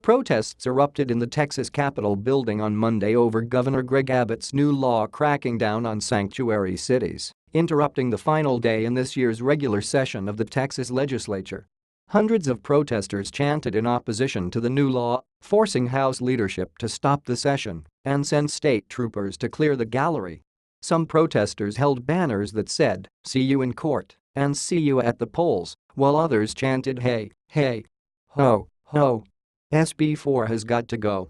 Protests erupted in the Texas Capitol building on Monday over Governor Greg Abbott's new law cracking down on sanctuary cities, interrupting the final day in this year's regular session of the Texas legislature. Hundreds of protesters chanted in opposition to the new law, forcing House leadership to stop the session and send state troopers to clear the gallery. Some protesters held banners that said, "See you in court" and "See you at the polls," while others chanted, "Hey, hey, ho, ho. SB 4 has got to go."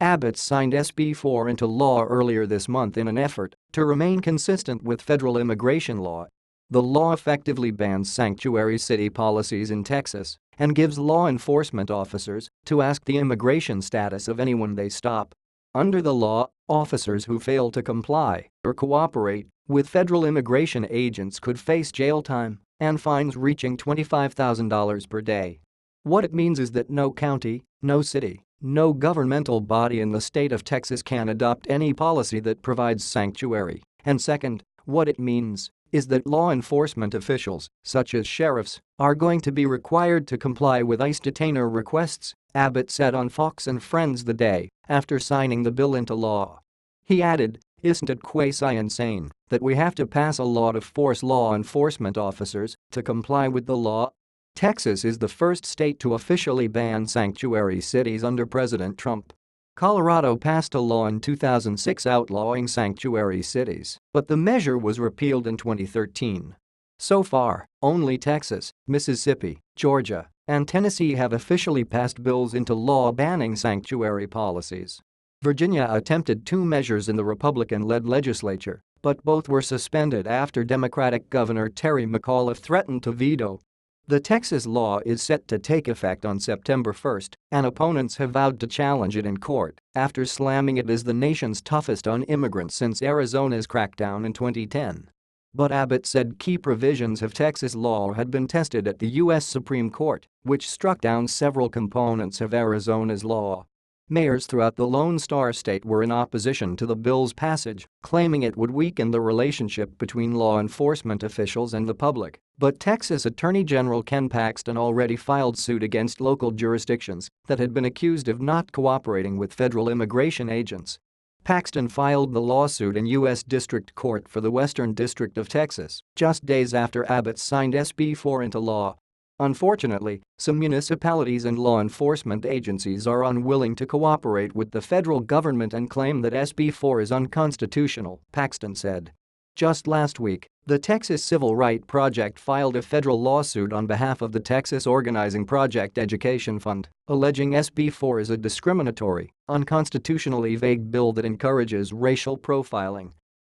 Abbott signed SB 4 into law earlier this month in an effort to remain consistent with federal immigration law. The law effectively bans sanctuary city policies in Texas and gives law enforcement officers to ask the immigration status of anyone they stop. Under the law, officers who fail to comply or cooperate with federal immigration agents could face jail time and fines reaching $25,000 per day. What it means is that no county, no city, no governmental body in the state of Texas can adopt any policy that provides sanctuary. And second, what it means is that law enforcement officials, such as sheriffs, are going to be required to comply with ICE detainer requests, Abbott said on Fox and Friends the day after signing the bill into law. He added, "Isn't it quasi-insane that we have to pass a law to force law enforcement officers to comply with the law?" Texas is the first state to officially ban sanctuary cities under President Trump. Colorado passed a law in 2006 outlawing sanctuary cities, but the measure was repealed in 2013. So far, only Texas, Mississippi, Georgia, and Tennessee have officially passed bills into law banning sanctuary policies. Virginia attempted two measures in the Republican-led legislature, but both were suspended after Democratic Governor Terry McAuliffe threatened to veto. The Texas law is set to take effect on September 1, and opponents have vowed to challenge it in court after slamming it as the nation's toughest on immigrants since Arizona's crackdown in 2010. But Abbott said key provisions of Texas law had been tested at the U.S. Supreme Court, which struck down several components of Arizona's law. Mayors throughout the Lone Star State were in opposition to the bill's passage, claiming it would weaken the relationship between law enforcement officials and the public. But Texas Attorney General Ken Paxton already filed suit against local jurisdictions that had been accused of not cooperating with federal immigration agents. Paxton filed the lawsuit in U.S. District Court for the Western District of Texas just days after Abbott signed SB 4 into law. Unfortunately, some municipalities and law enforcement agencies are unwilling to cooperate with the federal government and claim that SB 4 is unconstitutional, Paxton said. Just last week, the Texas Civil Rights Project filed a federal lawsuit on behalf of the Texas Organizing Project Education Fund, alleging SB 4 is a discriminatory, unconstitutionally vague bill that encourages racial profiling.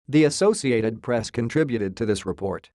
The Associated Press contributed to this report.